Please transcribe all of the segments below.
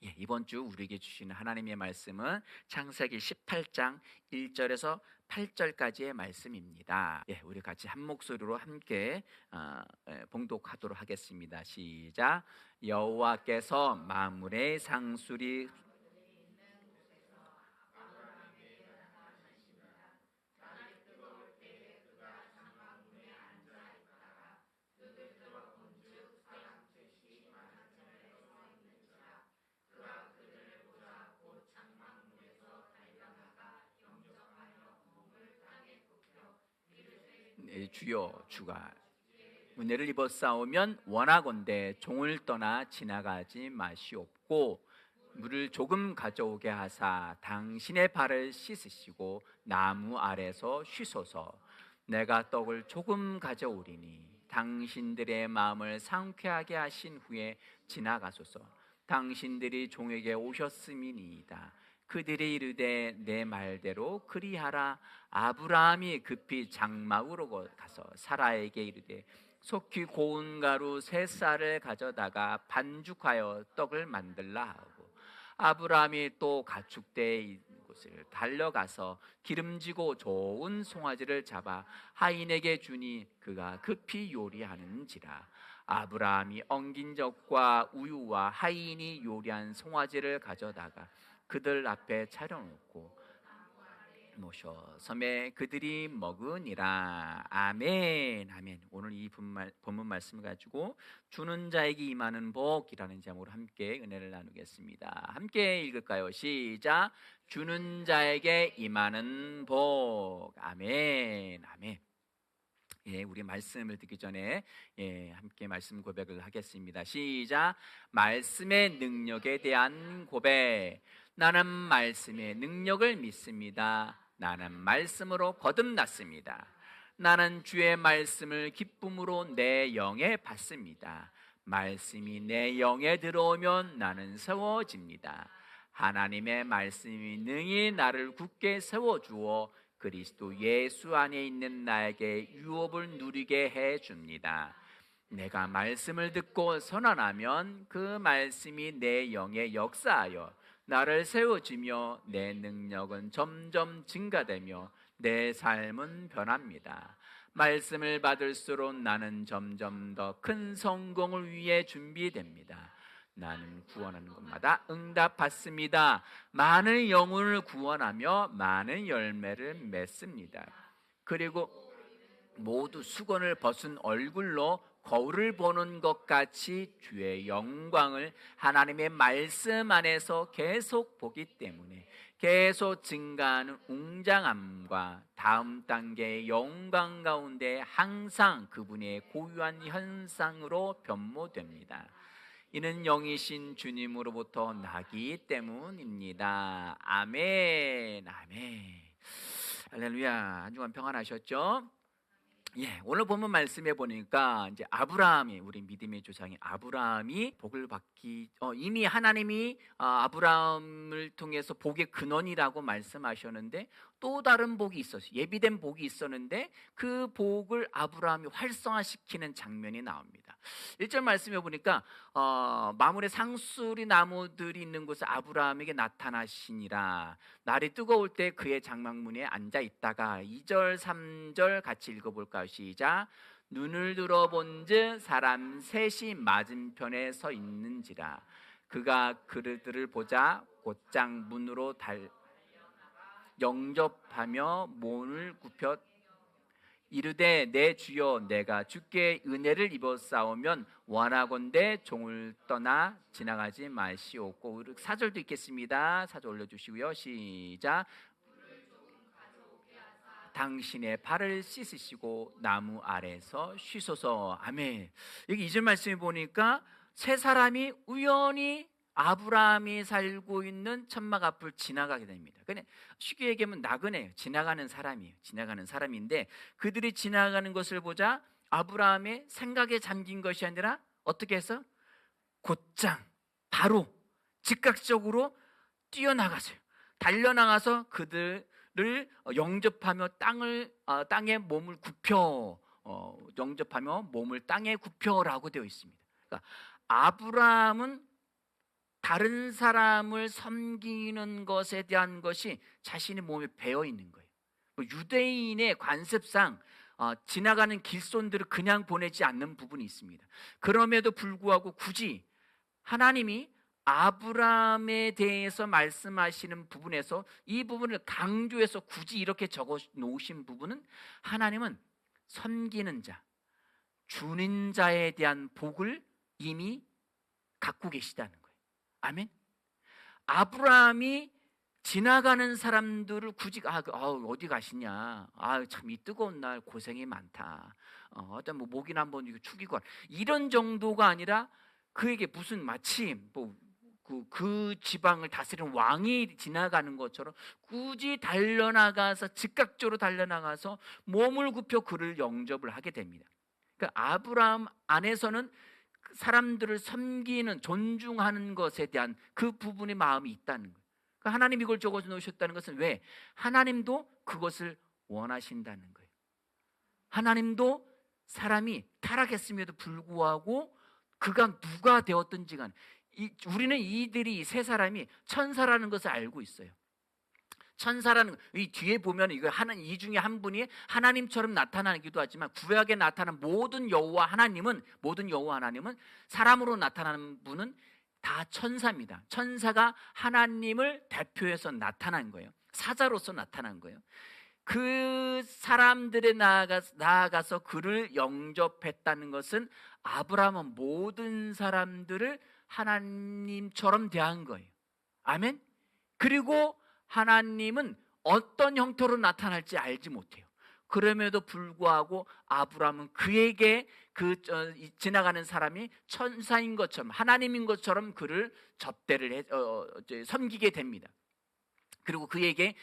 이번 주 우리에게 주시는 하나님의 말씀은 창세기 18장 1절에서 8절까지의 말씀입니다. 우리 같이 한 목소리로 함께 봉독하도록 하겠습니다. 시작. 여호와께서 만물의 상수리 주여 주가 은혜를 입어 싸우면 원하건대 종을 떠나 지나가지 마시옵고 물을 조금 가져오게 하사 당신의 발을 씻으시고 나무 아래서 쉬소서. 내가 떡을 조금 가져오리니 당신들의 마음을 상쾌하게 하신 후에 지나가소서. 당신들이 종에게 오셨음이니이다. 그들이 이르되 내 말대로 그리하라. 아브라함이 급히 장막으로 가서 사라에게 이르되 속히 고운 가루 3쌀을 가져다가 반죽하여 떡을 만들라 하고, 아브라함이 또 가축대에 있는 곳을 달려가서 기름지고 좋은 송아지를 잡아 하인에게 주니 그가 급히 요리하는지라. 아브라함이 엉긴 젖과 우유와 하인이 요리한 송아지를 가져다가 그들 앞에 차려놓고 모셔 섬에 그들이 먹으니라. 아멘. 아멘. 오늘 이 본문 말씀을 가지고 주는 자에게 임하는 복이라는 제목으로 함께 은혜를 나누겠습니다. 함께 읽을까요? 시작. 주는 자에게 임하는 복. 아멘. 아멘. 우리 말씀을 듣기 전에 함께 말씀 고백을 하겠습니다. 시작. 말씀의 능력에 대한 고백. 나는 말씀의 능력을 믿습니다. 나는 말씀으로 거듭났습니다. 나는 주의 말씀을 기쁨으로 내 영에 받습니다. 말씀이 내 영에 들어오면 나는 세워집니다. 하나님의 말씀이 능히 나를 굳게 세워주어 그리스도 예수 안에 있는 나에게 유업을 누리게 해줍니다. 내가 말씀을 듣고 선언하면 그 말씀이 내 영에 역사하여 나를 세워주며 내 능력은 점점 증가되며 내 삶은 변합니다. 말씀을 받을수록 나는 점점 더 큰 성공을 위해 준비됩니다. 나는 구원하는 것마다 응답받습니다. 많은 영혼을 구원하며 많은 열매를 맺습니다. 그리고 모두 수건을 벗은 얼굴로 거울을 보는 것 같이 주의 영광을 하나님의 말씀 안에서 계속 보기 때문에 계속 증가하는 웅장함과 다음 단계의 영광 가운데 항상 그분의 고유한 현상으로 변모됩니다. 이는 영이신 주님으로부터 나기 때문입니다. 아멘. 아멘. 할렐루야. 한 주간 평안하셨죠? 오늘 본문 말씀해 보니까 이제 아브라함이, 우리 믿음의 조상인 아브라함이 복을 받기 이미 하나님이 아브라함을 통해서 복의 근원이라고 말씀하셨는데 또 다른 복이 있었어요. 예비된 복이 있었는데 그 복을 아브라함이 활성화시키는 장면이 나옵니다. 1절 말씀해 보니까 마물의 상수리 나무들이 있는 곳에 아브라함에게 나타나시니라. 날이 뜨거울 때 그의 장막문에 앉아 있다가 2절 3절 같이 읽어볼까요? 시작. 눈을 들어본즉 사람 셋이 맞은편에 서 있는지라. 그가 그들을 보자 곧장 문으로 영접하며 몸을 굽혀 이르되 내 주여 내가 주께 은혜를 입어 싸우면 원하건대 종을 떠나 지나가지 마시옵고. 4절도 읽겠습니다. 4절 올려주시고요. 시작. 당신의 발을 씻으시고 나무 아래서 쉬소서. 아멘. 여기 2절 말씀에 보니까 세 사람이 우연히 아브라함이 살고 있는 천막 앞을 지나가게 됩니다. 근데 쉽게 얘기하면 나그네예요. 지나가는 사람이에요. 지나가는 사람인데 그들이 지나가는 것을 보자 아브라함의 생각에 잠긴 것이 아니라 어떻게 해서 곧장 바로 즉각적으로 뛰어나가세요. 달려나가서 그들을 영접하며 땅에 몸을 굽혀 영접하며 몸을 땅에 굽혀라고 되어 있습니다. 그러니까 아브라함은 다른 사람을 섬기는 것에 대한 것이 자신의 몸에 배어 있는 거예요. 유대인의 관습상 지나가는 길손들을 그냥 보내지 않는 부분이 있습니다. 그럼에도 불구하고 굳이 하나님이 아브라함에 대해서 말씀하시는 부분에서 이 부분을 강조해서 굳이 이렇게 적어 놓으신 부분은, 하나님은 섬기는 자, 주는 자에 대한 복을 이미 갖고 계시다는 거예요. 아멘. 아브라함이 지나가는 사람들을 굳이 어디 가시냐, 참 이 뜨거운 날 고생이 많다, 뭐 목이나 한번 축이고, 이런 정도가 아니라 그에게 무슨 마치 그 지방을 다스리는 왕이 지나가는 것처럼 굳이 달려나가서, 즉각적으로 달려나가서 몸을 굽혀 그를 영접을 하게 됩니다. 그러니까 아브라함 안에서는 사람들을 섬기는, 존중하는 것에 대한 그 부분의 마음이 있다는 거예요. 그러니까 하나님 이걸 적어 놓으셨다는 것은 왜? 하나님도 그것을 원하신다는 거예요. 하나님도 사람이 타락했음에도 불구하고 그가 누가 되었든지 간 우리는 이들이 세 사람이 천사라는 것을 알고 있어요. 천사라는, 이 뒤에 보면 이 중에 한 분이 하나님처럼 나타나기도 하지만, 구약에 나타난 모든 여호와 하나님은 사람으로 나타나는 분은 다 천사입니다. 천사가 하나님을 대표해서 나타난 거예요. 사자로서 나타난 거예요. 그 사람들에 나아가서 그를 영접했다는 것은 아브라함은 모든 사람들을 하나님처럼 대한 거예요. 아멘. 그리고 하나님은 어떤 형태로 나타날지 알지 못해요. 그럼에도 불구하고 아브라함은 그에게 지나가는 사람이 천사인 것처럼, 하나님인 것처럼 그를 접대를 섬기게 됩니다. 그리고 그에게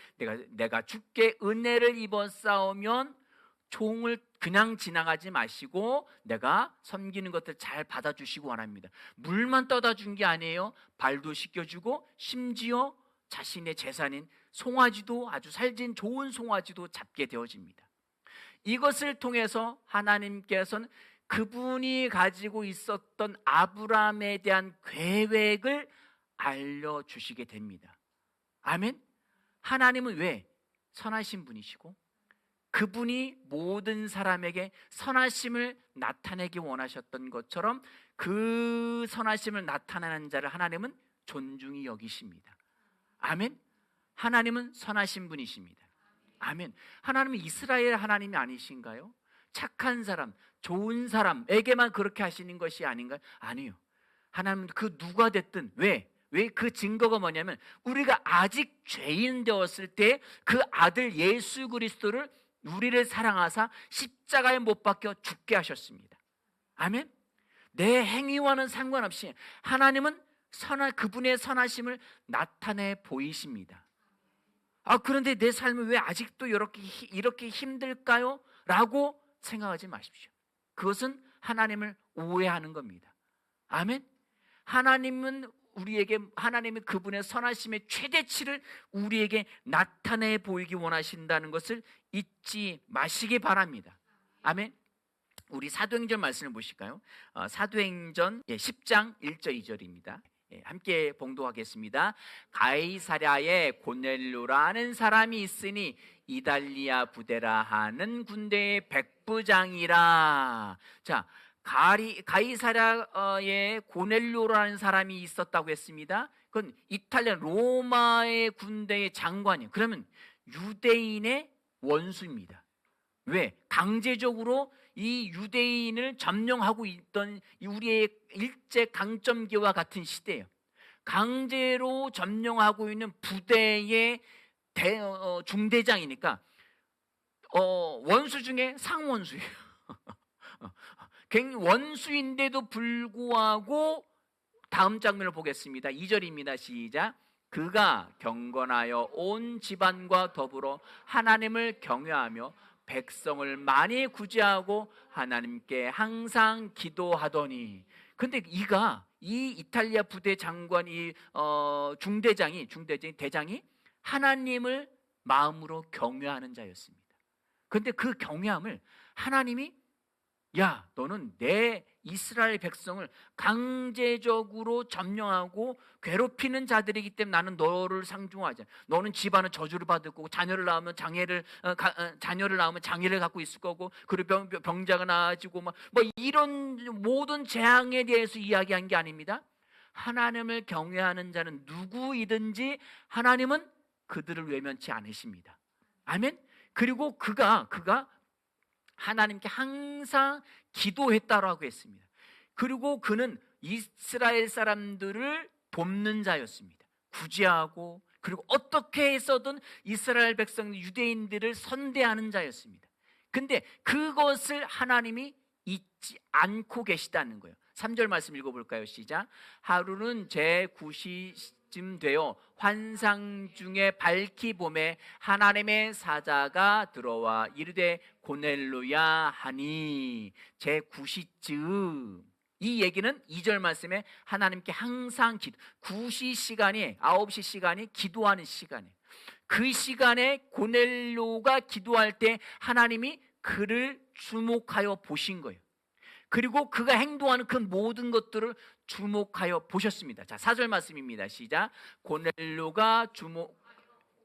내가 주께 은혜를 입어 싸우면 종을 그냥 지나가지 마시고 내가 섬기는 것들 잘 받아주시고 원합니다. 물만 떠다 준 게 아니에요. 발도 씻겨주고 심지어 자신의 재산인 송아지도, 아주 살진 좋은 송아지도 잡게 되어집니다. 이것을 통해서 하나님께서는 그분이 가지고 있었던 아브라함에 대한 계획을 알려주시게 됩니다. 아멘. 하나님은 왜? 선하신 분이시고 그분이 모든 사람에게 선하심을 나타내기 원하셨던 것처럼 그 선하심을 나타내는 자를 하나님은 존중히 여기십니다. 아멘. 하나님은 선하신 분이십니다. 아멘. 하나님은 이스라엘 하나님이 아니신가요? 착한 사람, 좋은 사람에게만 그렇게 하시는 것이 아닌가요? 아니요. 하나님은 그 누가 됐든, 왜 그 증거가 뭐냐면, 우리가 아직 죄인 되었을 때 그 아들 예수 그리스도를 우리를 사랑하사 십자가에 못 박혀 죽게 하셨습니다. 아멘. 내 행위와는 상관없이 하나님은 그분의 선하심을 나타내 보이십니다. 그런데 내 삶은 왜 아직도 이렇게 힘들까요? 라고 생각하지 마십시오. 그것은 하나님을 오해하는 겁니다. 아멘. 하나님은 그분의 선하심의 최대치를 우리에게 나타내 보이기 원하신다는 것을 잊지 마시기 바랍니다. 아멘. 우리 사도행전 말씀을 보실까요? 사도행전 10장 1절 2절입니다. 함께 봉독하겠습니다. 가이사랴에 고넬료라는 사람이 있으니 이달리아 부대라 하는 군대의 백부장이라. 자, 가이사랴에 고넬료라는 사람이 있었다고 했습니다. 그건 이탈리아 로마의 군대의 장관이에요. 그러면 유대인의 원수입니다. 왜? 강제적으로 이 유대인을 점령하고 있던 우리의 일제 강점기와 같은 시대예요. 강제로 점령하고 있는 부대의 중대장이니까 원수 중에 상원수예요. 원수인데도 불구하고 다음 장면을 보겠습니다. 2절입니다. 시작. 그가 경건하여 온 집안과 더불어 하나님을 경외하며 백성을 많이 구제하고 하나님께 항상 기도하더니. 근데 이 이탈리아 부대 장관이 대장이 하나님을 마음으로 경외하는 자였습니다. 그런데 그 경외함을 하나님이 야, 너는 내 이스라엘 백성을 강제적으로 점령하고 괴롭히는 자들이기 때문에 나는 너를 상중하지. 너는 집안은 저주를 받을 거고 자녀를 낳으면 자녀를 낳으면 장애를 갖고 있을 거고 그리고 병자가 나아지고 뭐 이런 모든 재앙에 대해서 이야기한 게 아닙니다. 하나님을 경외하는 자는 누구이든지 하나님은 그들을 외면치 않으십니다. 아멘. 그리고 그가 하나님께 항상 기도했다라고 했습니다. 그리고 그는 이스라엘 사람들을 돕는 자였습니다. 구제하고 그리고 어떻게 해서든 이스라엘 백성 유대인들을 선대하는 자였습니다. 근데 그것을 하나님이 잊지 않고 계시다는 거예요. 3절 말씀 읽어볼까요? 시작. 하루는 제9시쯤 되어 환상 중에 밝히 봄에 하나님의 사자가 들어와 이르되 고넬로야 하니. 제9시쯤, 이 얘기는 2절 말씀에 하나님께 항상 9시 시간이 9시 시간이 기도하는 시간이에요. 그 시간에 고넬로가 기도할 때 하나님이 그를 주목하여 보신 거예요. 그리고 그가 행동하는 그 모든 것들을 주목하여 보셨습니다. 자, 4절 말씀입니다. 시작. 고넬로가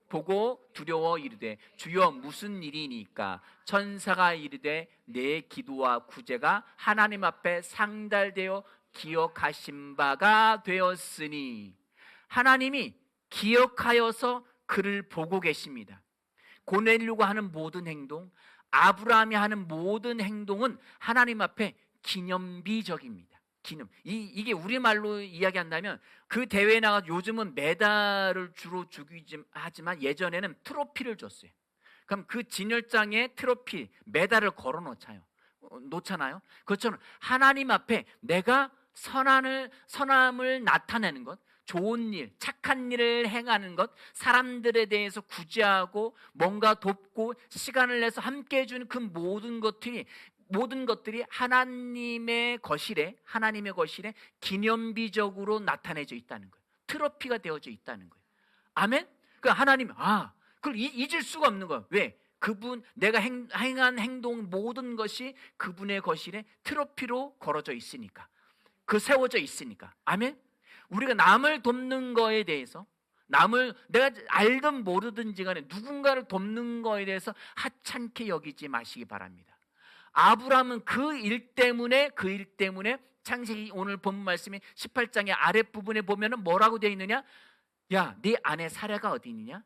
보고 두려워 이르되 주여 무슨 일이니까. 천사가 이르되 내 기도와 구제가 하나님 앞에 상달되어 기억하신 바가 되었으니. 하나님이 기억하여서 그를 보고 계십니다. 고넬로가 하는 모든 행동, 아브라함이 하는 모든 행동은 하나님 앞에 기념비적입니다. 이게 우리말로 이야기한다면 그 대회에 나가 요즘은 메달을 주로 주긴 하지만 예전에는 트로피를 줬어요. 그럼 그 진열장에 트로피, 메달을 걸어 놓잖아요. 그것처럼 하나님 앞에 내가 선함을 나타내는 것, 좋은 일, 착한 일을 행하는 것, 사람들에 대해서 구제하고 뭔가 돕고 시간을 내서 함께 해주는 그 모든 것들이 하나님의 거실에 기념비적으로 나타내져 있다는 거예요. 트로피가 되어져 있다는 거예요. 아멘? 그러니까 하나님, 그걸 잊을 수가 없는 거예요. 왜? 그분, 내가 행한 행동 모든 것이 그분의 거실에 트로피로 걸어져 있으니까, 세워져 있으니까. 아멘? 우리가 남을 돕는 거에 대해서, 내가 알든 모르든지 간에 누군가를 돕는 거에 대해서 하찮게 여기지 마시기 바랍니다. 아브라함은 그 일 때문에 창세기 오늘 본문 말씀이 18장의 아랫부분에 보면은 뭐라고 되어 있느냐? 야, 네 아내 사라가 어디 있느냐?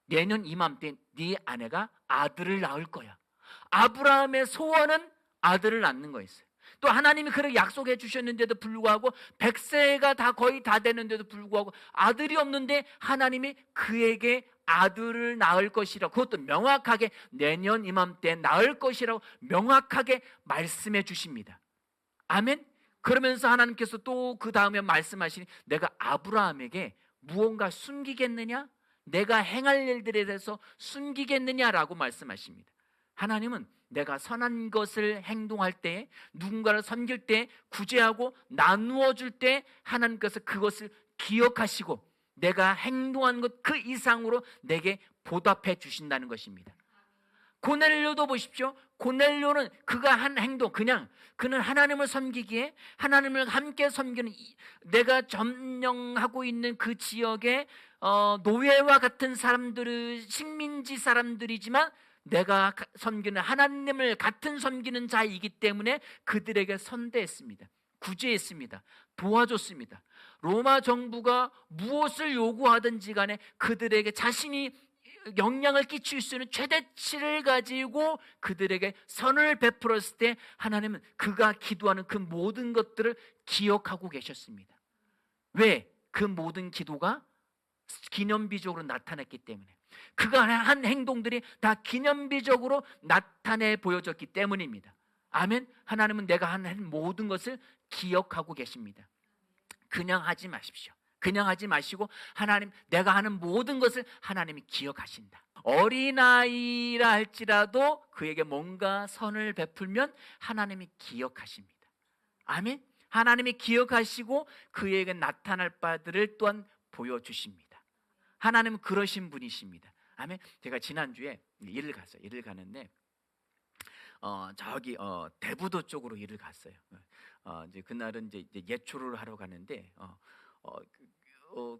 내년 이맘때 네 아내가 아들을 낳을 거야. 아브라함의 소원은 아들을 낳는 거였어요. 또 하나님이 그렇게 약속해 주셨는데도 불구하고 100세가 거의 다 되는데도 불구하고 아들이 없는데 하나님이 그에게 아들을 낳을 것이라고, 그것도 명확하게 내년 이맘때 낳을 것이라고 명확하게 말씀해 주십니다. 아멘. 그러면서 하나님께서 또 그 다음에 말씀하시니 내가 아브라함에게 무언가 숨기겠느냐? 내가 행할 일들에 대해서 숨기겠느냐라고 말씀하십니다. 하나님은 내가 선한 것을 행동할 때, 누군가를 섬길 때, 구제하고 나누어 줄 때 하나님께서 그것을 기억하시고 내가 행동한 것 그 이상으로 내게 보답해 주신다는 것입니다. 고넬료도 보십시오. 고넬료는 그가 한 행동, 그는 하나님을 섬기기에, 하나님을 함께 섬기는, 내가 점령하고 있는 그 지역의 노예와 같은 사람들은 식민지 사람들이지만 내가 섬기는 하나님을 같은 섬기는 자이기 때문에 그들에게 선대했습니다. 구제했습니다. 도와줬습니다. 로마 정부가 무엇을 요구하든지 간에 그들에게 자신이 영향을 끼칠 수 있는 최대치를 가지고 그들에게 선을 베풀었을 때 하나님은 그가 기도하는 그 모든 것들을 기억하고 계셨습니다. 왜? 그 모든 기도가 기념비적으로 나타났기 때문에, 그가 한 행동들이 다 기념비적으로 나타내 보여졌기 때문입니다. 아멘. 하나님은 내가 한 모든 것을 기억하고 계십니다. 그냥 하지 마십시오. 그냥 하지 마시고 하나님, 내가 하는 모든 것을 하나님이 기억하신다. 어린아이라 할지라도 그에게 뭔가 선을 베풀면 하나님이 기억하십니다. 아멘. 하나님이 기억하시고 그에게 나타날 바들을 또한 보여주십니다. 하나님은 그러신 분이십니다. 아멘. 제가 지난주에 일을 가는데 저기 대부도 쪽으로 일을 갔어요. 이제 그날은 이제 예초를 하러 가는데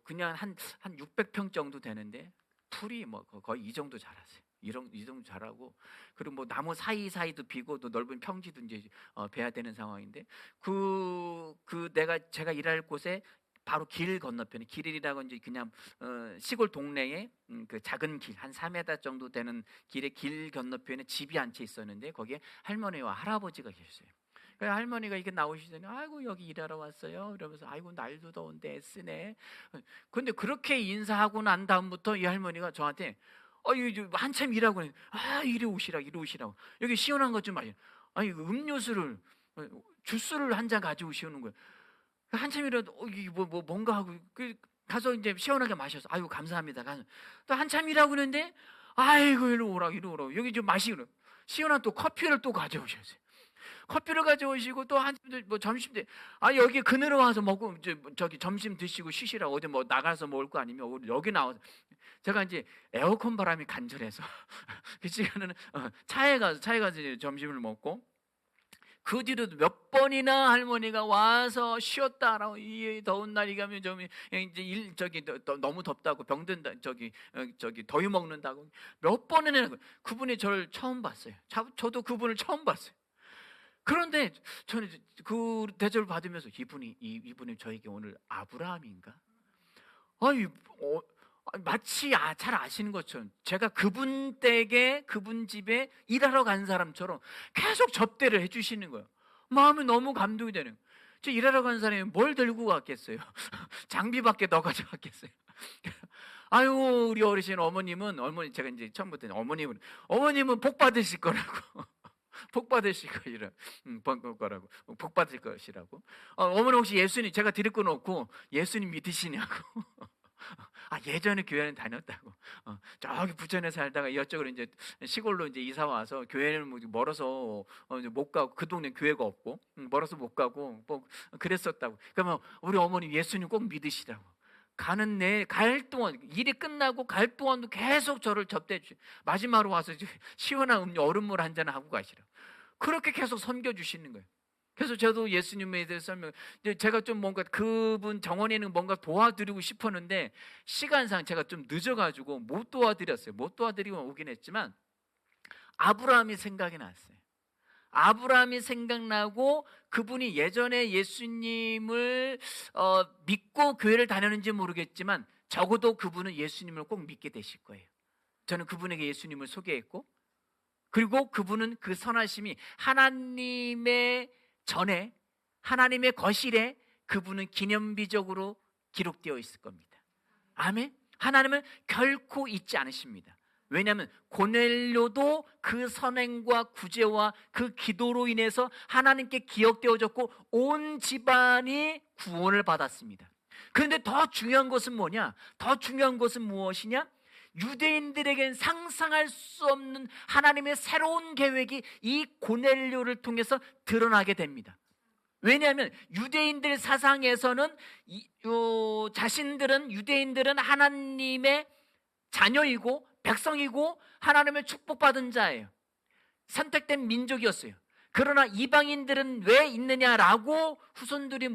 그냥 한 600평 정도 되는데 풀이 뭐 거의 이 정도 자랐어요. 이 정도 자라고, 그리고 뭐 나무 사이사이도 비고 또 넓은 평지도 이제 베야 되는 상황인데, 제가 일할 곳에 바로 길 건너편에, 길이라고 이제 그냥 시골 동네에 그 작은 길 한 4m 정도 되는 길에 길 건너편에 집이 한 채 있었는데, 거기에 할머니와 할아버지가 계셨어요. 그래서 할머니가 이렇게 나오시더니 아이고 여기 일하러 왔어요 이러면서, 아이고 날도 더운데 애쓰네. 근데 그렇게 인사하고 난 다음부터 이 할머니가 저한테 이거 한참 일하고 이리 오시라고 여기 시원한 것 좀 마셔. 아니 음료수를, 주스를 한 잔 가져오시는 거예요. 한참이라도 이게 뭔가 하고 가서 이제 시원하게 마셔서 아이고 감사합니다. 가서 또 한참 일하고 있는데 아이고 이리 오라고 여기 좀 마시고, 시원한 또 커피를 또 가져오셨어요. 커피를 가져오시고 또 한참 뭐 점심 때 여기 그늘에 와서 먹고 저기 점심 드시고 쉬시라고, 어디 뭐 나가서 먹을 거 아니면 여기 나와서. 제가 이제 에어컨 바람이 간절해서 그 시간에는 차에 가서 점심을 먹고, 그 뒤로도 몇 번이나 할머니가 와서 쉬었다라고, 이 더운 날이 가면 좀 이제 너무 덥다고 병든다, 저기 더위 먹는다고 몇 번이나 그분이 저를 처음 봤어요. 저도 그분을 처음 봤어요. 그런데 저는 그 대접을 받으면서 이분이 저에게 오늘 아브라함인가? 마치 잘 아시는 것처럼 제가 그분 댁에, 그분 집에 일하러 간 사람처럼 계속 접대를 해주시는 거예요. 마음이 너무 감동이 되는 거예요. 저 일하러 간 사람이 뭘 들고 갔겠어요? 장비밖에 더 가져갔겠어요? 아유 우리 어르신 어머님은 제가 이제 처음부터 어머님은 복 받으실 거라고. 복 받으실 거라고. 복 받을 것이라고. 어머니 혹시 예수님, 제가 드릴 건 없고 예수님 믿으시냐고. 예전에 교회는 다녔다고. 저기 부천에 살다가 이쪽으로 이제 시골로 이제 이사 와서 교회는 뭐 멀어서 못 가고, 그 동네 교회가 없고 멀어서 못 가고 뭐 그랬었다고. 그러면 우리 어머니 예수님 꼭 믿으시라고. 갈 동안, 일이 끝나고 갈 동안도 계속 저를 접대해 주시. 마지막으로 와서 시원한 음료, 얼음물 한 잔 하고 가시라고. 그렇게 계속 섬겨 주시는 거예요. 그래서 저도 예수님에 대해서 제가 좀 뭔가 그분 정원에는 뭔가 도와드리고 싶었는데 시간상 제가 좀 늦어가지고 못 도와드렸어요. 못 도와드리고 오긴 했지만 아브라함이 생각이 났어요. 아브라함이 생각나고, 그분이 예전에 예수님을 믿고 교회를 다녔는지 모르겠지만 적어도 그분은 예수님을 꼭 믿게 되실 거예요. 저는 그분에게 예수님을 소개했고, 그리고 그분은 그 선하심이 하나님의 전에, 하나님의 거실에 그분은 기념비적으로 기록되어 있을 겁니다. 아멘. 하나님은 결코 잊지 않으십니다. 왜냐하면 고넬료도 그 선행과 구제와 그 기도로 인해서 하나님께 기억되어졌고 온 집안이 구원을 받았습니다. 그런데 더 중요한 것은 뭐냐? 더 중요한 것은 무엇이냐? 유대인들에겐 상상할 수 없는 하나님의 새로운 계획이 이 고넬료를 통해서 드러나게 됩니다. 왜냐하면 유대인들 사상에서는 유대인들은 하나님의 자녀이고 백성이고 하나님의 축복받은 자예요. 선택된 민족이었어요. 그러나 이방인들은 왜 있느냐라고 후손들이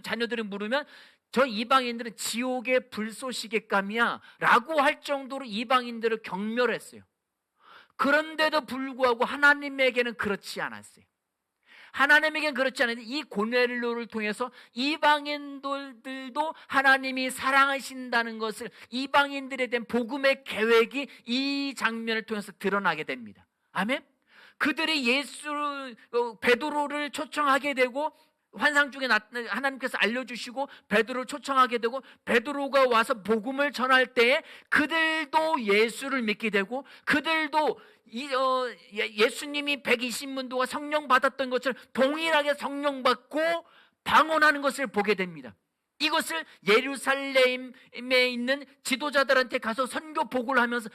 자녀들이 물으면, 저 이방인들은 지옥의 불쏘시개감이야 라고 할 정도로 이방인들을 경멸했어요. 그런데도 불구하고 하나님에게는 그렇지 않았어요. 하나님에게는 그렇지 않은데 이 고넬료를 통해서 이방인들도 하나님이 사랑하신다는 것을, 이방인들에 대한 복음의 계획이 이 장면을 통해서 드러나게 됩니다. 아멘. 그들이 베드로를 초청하게 되고, 환상 중에 하나님께서 알려주시고 베드로를 초청하게 되고, 베드로가 와서 복음을 전할 때에 그들도 예수를 믿게 되고, 그들도 예수님이 120문도가 성령 받았던 것을 동일하게 성령 받고 방언하는 것을 보게 됩니다. 이것을 예루살렘에 있는 지도자들한테 가서 선교 보고를 하면서,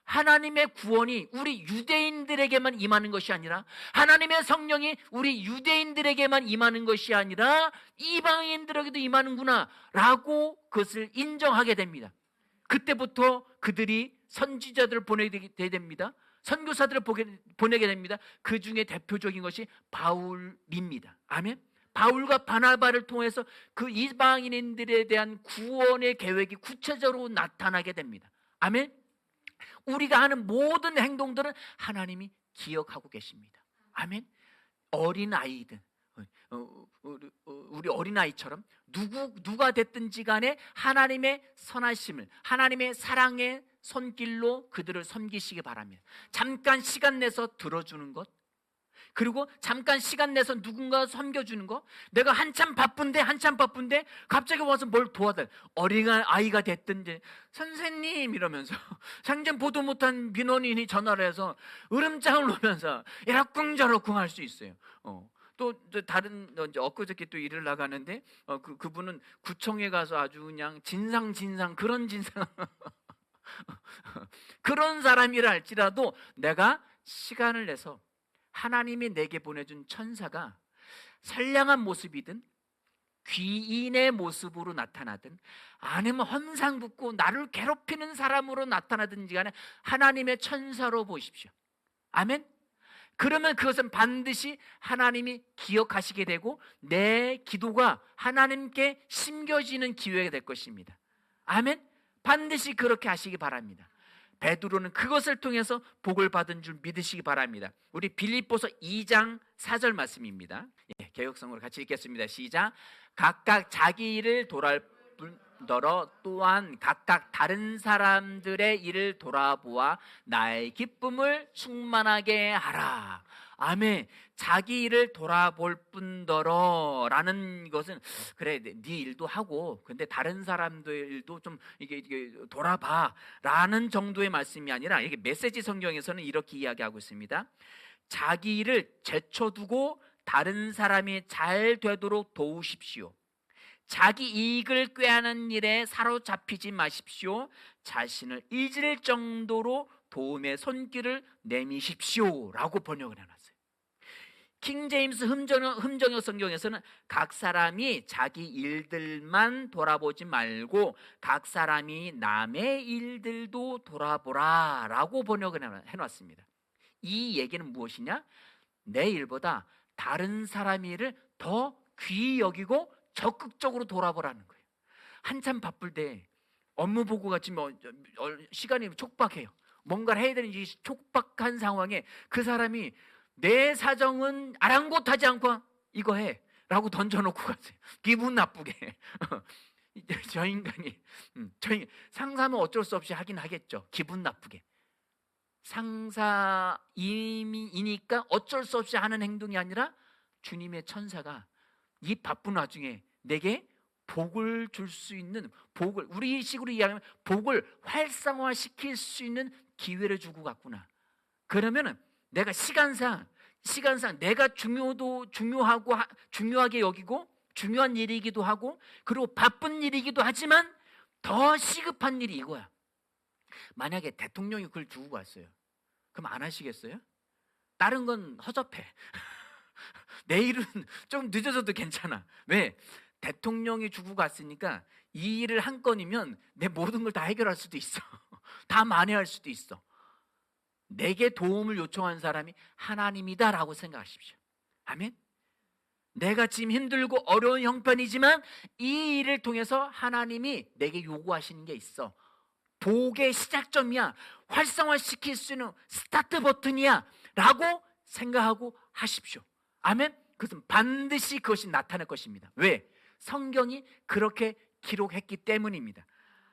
하나님의 구원이 우리 유대인들에게만 임하는 것이 아니라, 하나님의 성령이 우리 유대인들에게만 임하는 것이 아니라 이방인들에게도 임하는구나 라고 그것을 인정하게 됩니다. 그때부터 그들이 선지자들을 보내게 됩니다. 선교사들을 보내게 됩니다. 그 중에 대표적인 것이 바울입니다. 아멘. 바울과 바나바를 통해서 그 이방인들에 대한 구원의 계획이 구체적으로 나타나게 됩니다. 아멘. 우리가 하는 모든 행동들은 하나님이 기억하고 계십니다. 아멘. 어린아이든 우리 어린아이처럼 누가 됐든지 간에 하나님의 선하심을, 하나님의 사랑의 손길로 그들을 섬기시기 바랍니다. 잠깐 시간 내서 들어주는 것, 그리고 잠깐 시간 내서 누군가 섬겨주는 거. 내가 한참 바쁜데 갑자기 와서 뭘 도와달라. 어린아이가 됐든지 선생님 이러면서 상전 보도 못한 민원인이 전화를 해서 으름장을 놓으면서 이러쿵저러쿵 할 수 있어요. 또 다른 엊그저께 또 일을 나가는데 그분은 구청에 가서 아주 그냥 진상 그런 진상 그런 사람이라 할지라도 내가 시간을 내서 하나님이 내게 보내준 천사가 선량한 모습이든 귀인의 모습으로 나타나든 아니면 험상궂고 나를 괴롭히는 사람으로 나타나든지 간에 하나님의 천사로 보십시오. 아멘. 그러면 그것은 반드시 하나님이 기억하시게 되고 내 기도가 하나님께 심겨지는 기회가 될 것입니다. 아멘. 반드시 그렇게 하시기 바랍니다. 베드로는 그것을 통해서 복을 받은 줄 믿으시기 바랍니다. 우리 빌립보서 2장 4절 말씀입니다. 개역성으로 같이 읽겠습니다. 시작. 각각 자기 일을 돌아볼 뿐더러 또한 각각 다른 사람들의 일을 돌아보아 나의 기쁨을 충만하게 하라. 아멘. 자기 일을 돌아볼 뿐더러 라는 것은 그래 네 일도 하고 근데 다른 사람들 일도 좀 이게 돌아봐 라는 정도의 말씀이 아니라 이게 메시지 성경에서는 이렇게 이야기하고 있습니다. 자기 일을 제쳐두고 다른 사람이 잘 되도록 도우십시오. 자기 이익을 꾀하는 일에 사로잡히지 마십시오. 자신을 잊을 정도로 도움의 손길을 내미십시오 라고 번역을 해놨어요. 킹 제임스 흠정역 성경에서는 각 사람이 자기 일들만 돌아보지 말고 각 사람이 남의 일들도 돌아보라 라고 번역을 해놨습니다. 이 얘기는 무엇이냐? 내 일보다 다른 사람의 일을 더 귀히 여기고 적극적으로 돌아보라는 거예요. 한참 바쁠 때 업무 보고가 지금 시간이 촉박해요. 뭔가를 해야 되는 이 촉박한 상황에 그 사람이 내 사정은 아랑곳하지 않고 이거 해 라고 던져놓고 가세요. 기분 나쁘게. 저 인간이 상사면 어쩔 수 없이 하긴 하겠죠. 기분 나쁘게. 상사이니까 어쩔 수 없이 하는 행동이 아니라 주님의 천사가 이 바쁜 와중에 내게 복을 줄 수 있는, 복을 우리 식으로 이야기하면 복을 활성화시킬 수 있는 기회를 주고 갔구나. 그러면은 내가 시간상 내가 중요하게 여기고 중요한 일이기도 하고 그리고 바쁜 일이기도 하지만 더 시급한 일이 이거야. 만약에 대통령이 그걸 주고 갔어요. 그럼 안 하시겠어요? 다른 건 허접해. 내일은 좀 늦어져도 괜찮아. 왜? 대통령이 주고 갔으니까 이 일을 한 건이면 내 모든 걸 다 해결할 수도 있어. 다 만회할 수도 있어. 내게 도움을 요청한 사람이 하나님이다라고 생각하십시오. 아멘. 내가 지금 힘들고 어려운 형편이지만 이 일을 통해서 하나님이 내게 요구하시는 게 있어. 복의 시작점이야. 활성화시킬 수 있는 스타트 버튼이야 라고 생각하고 하십시오. 아멘. 그것은 반드시 그것이 나타날 것입니다. 왜? 성경이 그렇게 기록했기 때문입니다.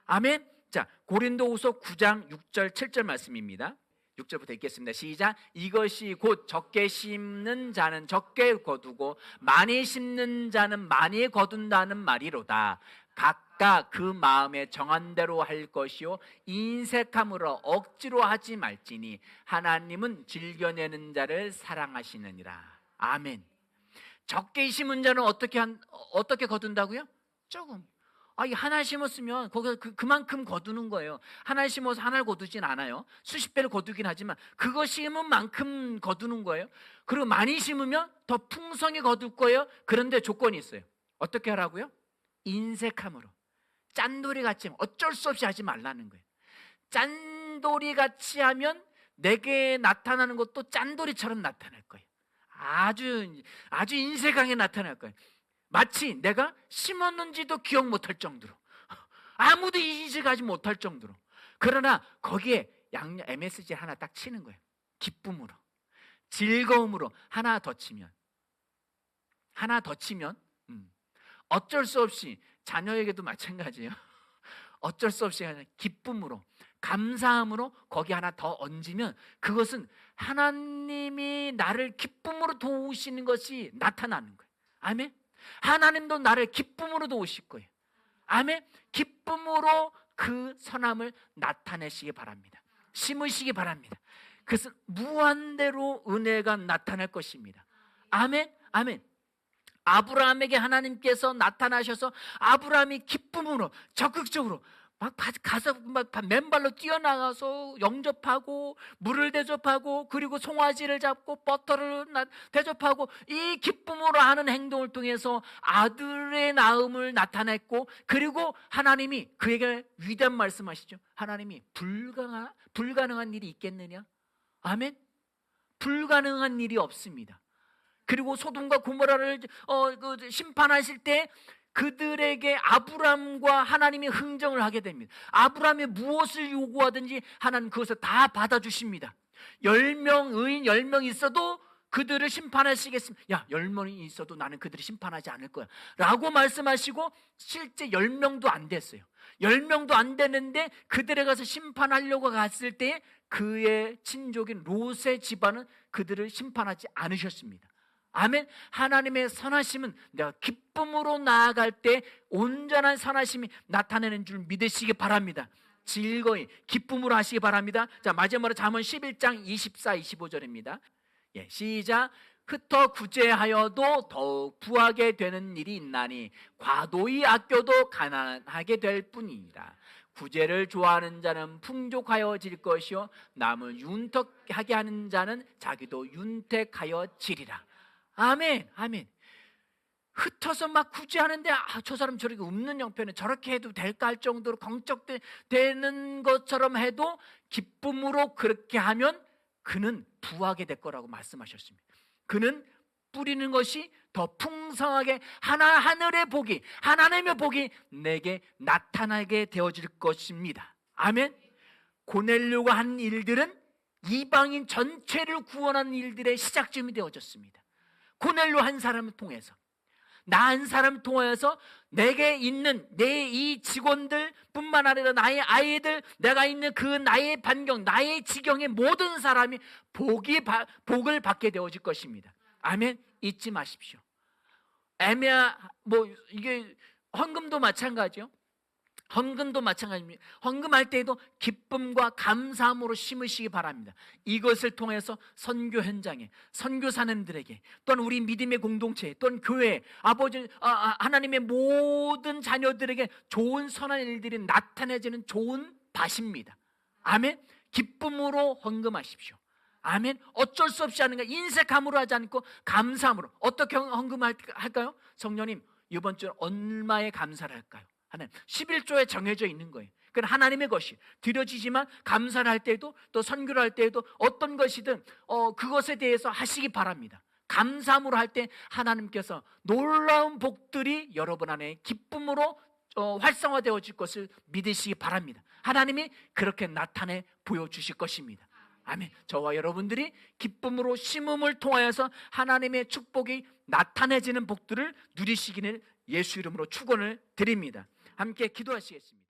아멘. 자, 고린도후서 9장 6절 7절 말씀입니다. 6절부터 읽겠습니다. 시작. 이것이 곧 적게 심는 자는 적게 거두고 많이 심는 자는 많이 거둔다는 말이로다. 각각 그 마음에 정한 대로 할 것이요 인색함으로 억지로 하지 말지니 하나님은 즐겨내는 자를 사랑하시느니라. 아멘. 적게 심은 자는 어떻게 거둔다고요? 조금. 하나 심었으면 거기서 그만큼 거두는 거예요. 하나 심어서 하나를 거두진 않아요. 수십 배를 거두긴 하지만 그거 심은 만큼 거두는 거예요. 그리고 많이 심으면 더 풍성히 거둘 거예요. 그런데 조건이 있어요. 어떻게 하라고요? 인색함으로. 짠돌이 같이 하면 어쩔 수 없이 하지 말라는 거예요. 짠돌이 같이 하면 내게 나타나는 것도 짠돌이처럼 나타날 거예요. 아주 인색하게 나타날 거예요. 마치 내가 심었는지도 기억 못할 정도로, 아무도 인식하지 못할 정도로. 그러나 거기에 MSG 하나 딱 치는 거예요. 기쁨으로, 즐거움으로 하나 더 치면 어쩔 수 없이, 자녀에게도 마찬가지예요. 어쩔 수 없이 그냥 기쁨으로, 감사함으로 거기 하나 더 얹으면 그것은 하나님이 나를 기쁨으로 도우시는 것이 나타나는 거예요. 아멘. 하나님도 나를 기쁨으로 도우실 거예요. 아멘. 기쁨으로 그 선함을 나타내시기 바랍니다. 심으시기 바랍니다. 그것은 무한대로 은혜가 나타날 것입니다. 아멘. 아멘. 아브라함에게 하나님께서 나타나셔서 아브라함이 기쁨으로 적극적으로 막 가서 막 맨발로 뛰어나가서 영접하고 물을 대접하고 그리고 송아지를 잡고 버터를 대접하고 이 기쁨으로 하는 행동을 통해서 아들의 낳음을 나타냈고, 그리고 하나님이 그에게 위대한 말씀하시죠. 하나님이 불가능한 일이 있겠느냐? 아멘. 불가능한 일이 없습니다. 그리고 소돔과 고모라를 심판하실 때 그들에게 아브람과 하나님이 흥정을 하게 됩니다. 아브람이 무엇을 요구하든지 하나님 그것을 다 받아주십니다. 10명, 의인 10명 있어도 그들을 심판하시겠습니다. 야, 10명이 있어도 나는 그들을 심판하지 않을 거야 라고 말씀하시고, 실제 10명도 안 됐어요. 10명도 안 되는데 그들에 가서 심판하려고 갔을 때 그의 친족인 롯의 집안은 그들을 심판하지 않으셨습니다. 아멘. 하나님의 선하심은 내가 기쁨으로 나아갈 때 온전한 선하심이 나타내는 줄 믿으시기 바랍니다. 즐거이 기쁨으로 하시기 바랍니다. 자, 마지막으로 잠언 11장 24, 25절입니다. 예, 시작. 흩어 구제하여도 더욱 부하게 되는 일이 있나니 과도히 아껴도 가난하게 될 뿐이니라. 구제를 좋아하는 자는 풍족하여질 것이요 남을 윤택하게 하는 자는 자기도 윤택하여지리라. 아멘. 아멘. 흩어서 막 구제하는데 저 사람 저렇게 웃는 형편에 저렇게 해도 될까 할 정도로 걱정되는 것처럼 해도 기쁨으로 그렇게 하면 그는 부하게 될 거라고 말씀하셨습니다. 그는 뿌리는 것이 더 풍성하게 하늘의 복이, 하나님의 복이 내게 나타나게 되어질 것입니다. 아멘. 고넬료가 한 일들은 이방인 전체를 구원하는 일들의 시작점이 되어졌습니다. 고넬료 한 사람을 통해서, 나 한 사람을 통해서 내게 있는 내 이 직원들 뿐만 아니라 나의 아이들, 내가 있는 그 나의 반경, 나의 지경의 모든 사람이 복을 받게 되어질 것입니다. 아멘. 잊지 마십시오. 이게 헌금도 마찬가지요. 헌금도 마찬가지입니다. 헌금할 때에도 기쁨과 감사함으로 심으시기 바랍니다. 이것을 통해서 선교 현장에, 선교 사람들에게, 또는 우리 믿음의 공동체, 또는 교회, 하나님의 모든 자녀들에게 좋은 선한 일들이 나타내지는 좋은 밭입니다. 아멘. 기쁨으로 헌금하십시오. 아멘. 어쩔 수 없이 하는 거, 인색함으로 하지 않고 감사함으로. 어떻게 헌금할까요? 성령님, 이번 주에 얼마에 감사를 할까요? 하나님, 11조에 정해져 있는 거예요. 그건 하나님의 것이 드려지지만, 감사를 할 때에도, 또 선교를 할 때에도 어떤 것이든 그것에 대해서 하시기 바랍니다. 감사함으로 할 때 하나님께서 놀라운 복들이 여러분 안에 기쁨으로 활성화되어질 것을 믿으시기 바랍니다. 하나님이 그렇게 나타내 보여주실 것입니다. 아멘. 저와 여러분들이 기쁨으로 심음을 통하여서 하나님의 축복이 나타내지는 복들을 누리시기를 예수 이름으로 축원을 드립니다. 함께 기도하시겠습니다.